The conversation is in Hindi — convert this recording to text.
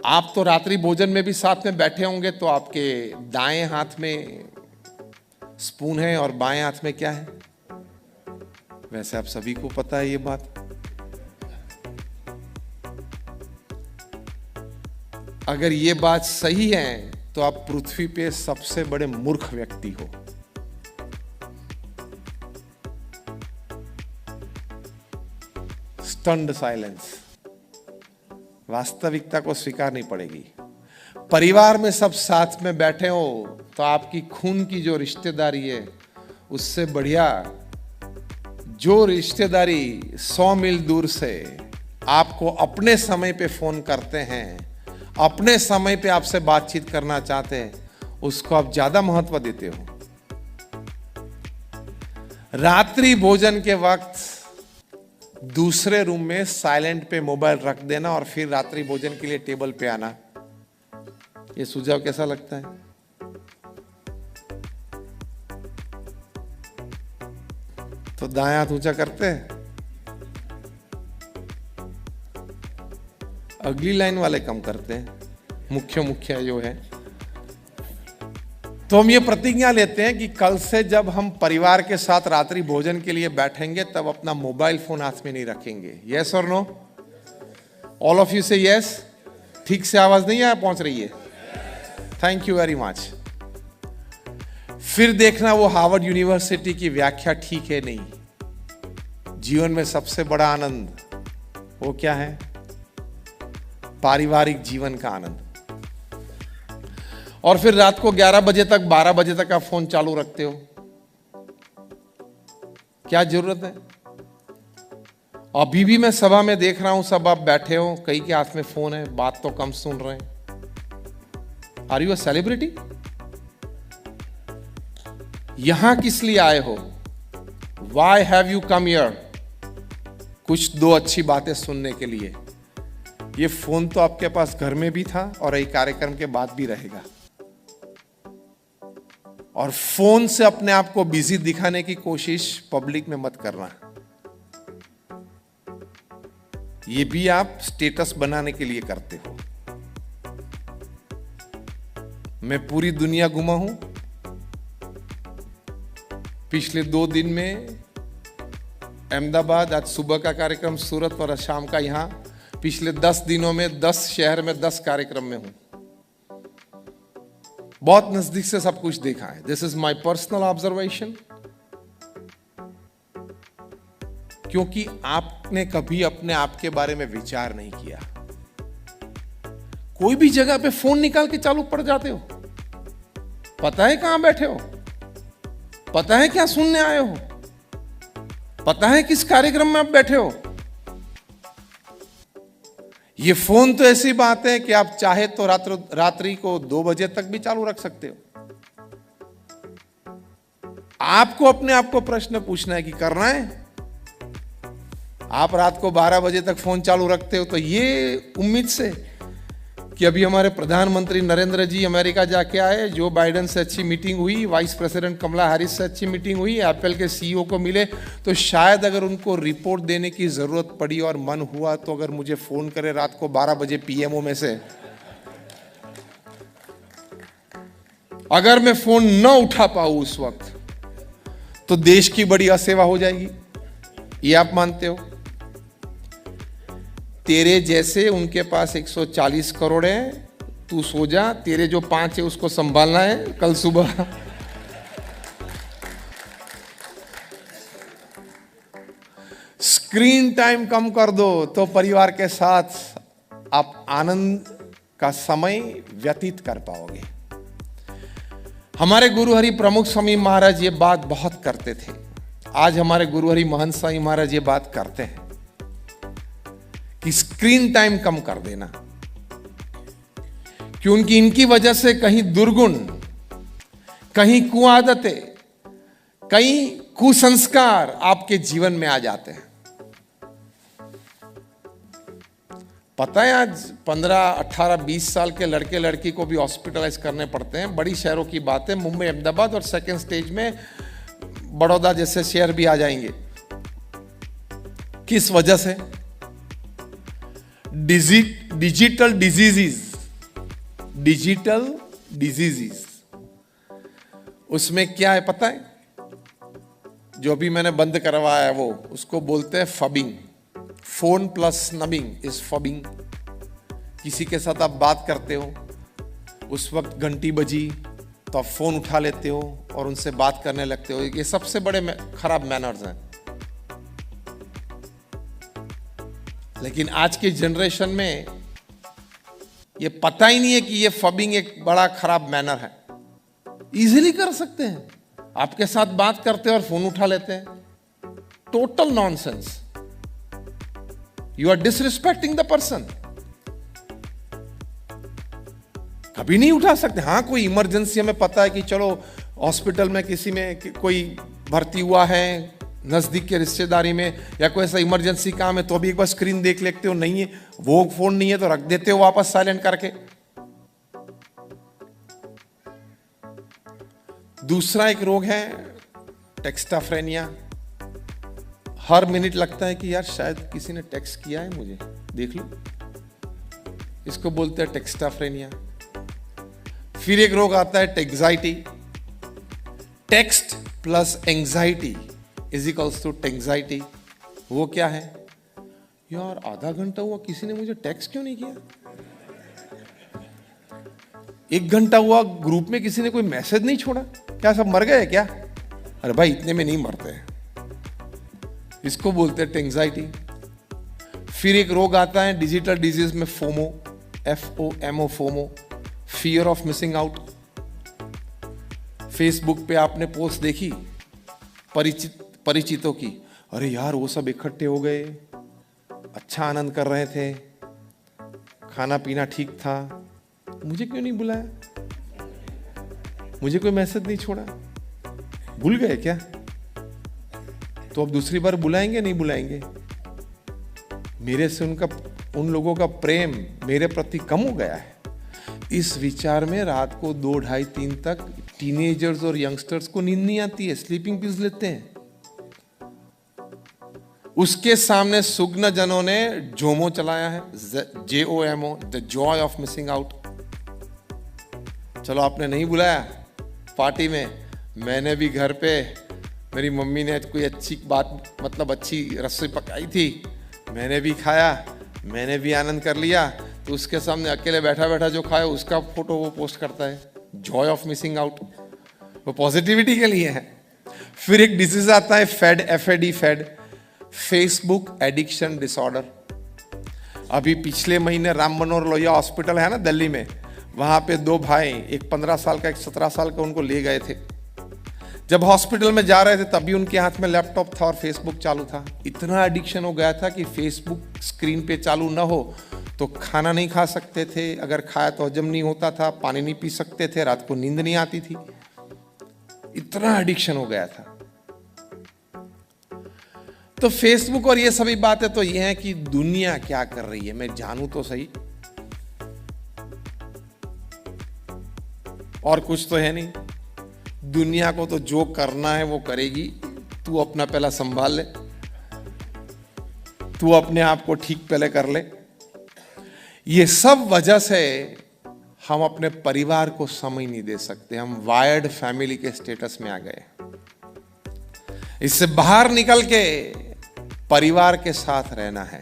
आप तो रात्रि भोजन में भी साथ में बैठे होंगे, तो आपके दाएं हाथ में स्पून है और बाएं हाथ में क्या है? वैसे आप सभी को पता है ये बात। अगर ये बात सही है तो आप पृथ्वी पे सबसे बड़े मूर्ख व्यक्ति हो। Stunned silence. वास्तविकता को स्वीकारनी पड़ेगी। परिवार में सब साथ में बैठे हो तो आपकी खून की जो रिश्तेदारी है उससे बढ़िया जो रिश्तेदारी 100 मील दूर से आपको अपने समय पे फोन करते हैं, अपने समय पे आपसे बातचीत करना चाहते हैं, उसको आप ज्यादा महत्व देते हो। रात्रि भोजन के वक्त दूसरे रूम में साइलेंट पे मोबाइल रख देना और फिर रात्रि भोजन के लिए टेबल पे आना, ये सुझाव कैसा लगता है? तो दायां हाथ ऊंचा करते हैं। अगली लाइन वाले कम करते हैं, मुख्य जो है। तो हम ये प्रतिज्ञा लेते हैं कि कल से जब हम परिवार के साथ रात्रि भोजन के लिए बैठेंगे तब अपना मोबाइल फोन हाथ में नहीं रखेंगे। यस और नो? ऑल ऑफ यू से यस। ठीक से आवाज नहीं आया पहुंच रही है? Thank you very much. फिर देखना वो हार्वर्ड यूनिवर्सिटी की व्याख्या ठीक है नहीं। जीवन में सबसे बड़ा आनंद वो क्या है? पारिवारिक जीवन का आनंद। और फिर रात को 11 बजे तक 12 बजे तक आप फोन चालू रखते हो, क्या जरूरत है? अभी भी मैं सभा में देख रहा हूं, सब आप बैठे हो, कई के हाथ में फोन है, बात तो कम सुन रहे हैं। Are you a celebrity? यहां किस लिए आए हो? Why have you come here? कुछ दो अच्छी बातें सुनने के लिए। ये फोन तो आपके पास घर में भी था और एक कार्यक्रम के बाद भी रहेगा। और फोन से अपने आप को बिजी दिखाने की कोशिश पब्लिक में मत करना। ये भी आप स्टेटस बनाने के लिए करते हो। मैं पूरी दुनिया घुमा हूं। पिछले 2 दिन में अहमदाबाद, आज सुबह का कार्यक्रम सूरत और शाम का यहां। पिछले 10 दिनों में 10 शहर में 10 कार्यक्रम में हूं। बहुत नजदीक से सब कुछ देखा है। This is my personal observation. क्योंकि आपने कभी अपने आप के बारे में विचार नहीं किया। कोई भी जगह पे फोन निकाल के चालू पड़ जाते हो। पता है कहां बैठे हो, पता है क्या सुनने आए हो, पता है किस कार्यक्रम में आप बैठे हो। ये फोन तो ऐसी बात है कि आप चाहे तो रात्रि को 2 बजे तक भी चालू रख सकते हो। आपको अपने आप को प्रश्न पूछना है कि करना है। आप रात को 12 बजे तक फोन चालू रखते हो तो ये उम्मीद से कि अभी हमारे प्रधानमंत्री नरेंद्र जी अमेरिका जाके आए, जो बाइडेन से अच्छी मीटिंग हुई, वाइस प्रेसिडेंट कमला हैरिस से अच्छी मीटिंग हुई, एप्पल के सीईओ को मिले, तो शायद अगर उनको रिपोर्ट देने की जरूरत पड़ी और मन हुआ तो अगर मुझे फोन करे रात को 12 बजे पीएमओ में से, अगर मैं फोन न उठा पाऊं उस वक्त तो देश की बड़ी असेवा हो जाएगी। ये आप मानते हो? तेरे जैसे उनके पास 140 करोड़ है, तू सो जा, तेरे जो 5 है उसको संभालना है कल सुबह। स्क्रीन टाइम कम कर दो तो परिवार के साथ आप आनंद का समय व्यतीत कर पाओगे। हमारे गुरु हरि प्रमुख स्वामी महाराज ये बात बहुत करते थे। आज हमारे गुरु हरि महंत स्वामी महाराज ये बात करते हैं कि स्क्रीन टाइम कम कर देना, क्योंकि इनकी वजह से कहीं दुर्गुण, कहीं कुआदतें, कहीं कुसंस्कार आपके जीवन में आ जाते हैं। पता है आज 15, 18, 20 साल के लड़के लड़की को भी हॉस्पिटलाइज करने पड़ते हैं। बड़ी शहरों की बात है, मुंबई, अहमदाबाद और सेकेंड स्टेज में बड़ौदा जैसे शहर भी आ जाएंगे। किस वजह से? Digital diseases digital diseases. उसमें क्या है पता है? जो भी मैंने बंद करवाया है वो, उसको बोलते हैं phubbing. Phone plus snubbing is phubbing. किसी के साथ आप बात करते हो, उस वक्त घंटी बजी तो आप फोन उठा लेते हो और उनसे बात करने लगते हो। ये सबसे बड़े खराब मैनर्स हैं। लेकिन आज की जनरेशन में ये पता ही नहीं है कि ये फबिंग एक बड़ा खराब मैनर है। इजीली कर सकते हैं, आपके साथ बात करते हैं और फोन उठा लेते हैं। Total nonsense. You are disrespecting the person. कभी नहीं उठा सकते। हाँ, कोई इमरजेंसी हमें पता है कि चलो हॉस्पिटल में किसी में कोई भर्ती हुआ है नजदीक के रिश्तेदारी में, या कोई ऐसा इमरजेंसी काम है तो अभी एक बार स्क्रीन देख लेते हो, नहीं है वो फोन नहीं है तो रख देते हो वापस साइलेंट करके। दूसरा एक रोग है टेक्स्टाफ्रेनिया। हर मिनट लगता है कि यार शायद किसी ने टेक्स्ट किया है मुझे, देख लो। इसको बोलते हैं टेक्स्टाफ्रेनिया। फिर एक रोग आता है textiety. Text plus anxiety is equals to textiety. वो क्या है? यार आधा घंटा हुआ किसी ने मुझे टेक्स्ट क्यों नहीं किया? 1 घंटा हुआ ग्रुप में किसी ने कोई मैसेज नहीं छोड़ा। क्या सब मर गए क्या? अरे भाई इतने में नहीं मरते हैं। इसको बोलते हैं टेंजाइटी। फिर एक रोग आता है डिजिटल डिजीज में FOMO, FOMO, FOMO, fear of missing out. Facebook पे आपने पोस्ट देखी परिचितों की, अरे यार वो सब इकट्ठे हो गए, अच्छा आनंद कर रहे थे, खाना पीना ठीक था, मुझे क्यों नहीं बुलाया? मुझे कोई मैसेज नहीं छोड़ा। भूल गए क्या? तो अब दूसरी बार बुलाएंगे नहीं बुलाएंगे? मेरे से उन लोगों का प्रेम मेरे प्रति कम हो गया है। इस विचार में रात को 2, 2:30, 3 तक टीनेजर्स और यंगस्टर्स को नींद नहीं आती है, स्लीपिंग पिल्स लेते हैं। उसके सामने सुग्न जनों ने जोमो चलाया है, JOMO, the Joy of missing out. चलो आपने नहीं बुलाया पार्टी में, मैंने भी घर पे मेरी मम्मी ने कोई अच्छी बात मतलब अच्छी रसोई पकाई थी, मैंने भी खाया, मैंने भी आनंद कर लिया, तो उसके सामने अकेले बैठा बैठा जो खाया उसका फोटो वो पोस्ट करता है। जॉय ऑफ मिसिंग आउट, वो पॉजिटिविटी के लिए है। फिर एक डिजीज आता है fad, FAD, fad, Facebook addiction disorder. अभी पिछले महीने राम मनोहर लोहिया हॉस्पिटल है ना दिल्ली में, वहां पे 2 भाई, एक 15 साल का एक 17 साल का, उनको ले गए थे। जब हॉस्पिटल में जा रहे थे तभी उनके हाथ में लैपटॉप था और फेसबुक चालू था। इतना एडिक्शन हो गया था कि फेसबुक स्क्रीन पे चालू ना हो तो खाना नहीं खा सकते थे, अगर खाया तो हजम नहीं होता था, पानी नहीं पी सकते थे, रात को नींद नहीं आती थी। इतना एडिक्शन हो गया था। तो फेसबुक और ये सभी बातें तो ये हैं कि दुनिया क्या कर रही है, मैं जानूं तो सही। और कुछ तो है नहीं। दुनिया को तो जो करना है वो करेगी, तू अपना पहला संभाल ले, तू अपने आप को ठीक पहले कर ले। ये सब वजह से हम अपने परिवार को समय नहीं दे सकते। हम वायर्ड फैमिली के स्टेटस में आ गए। इससे बाहर निकल के परिवार के साथ रहना है।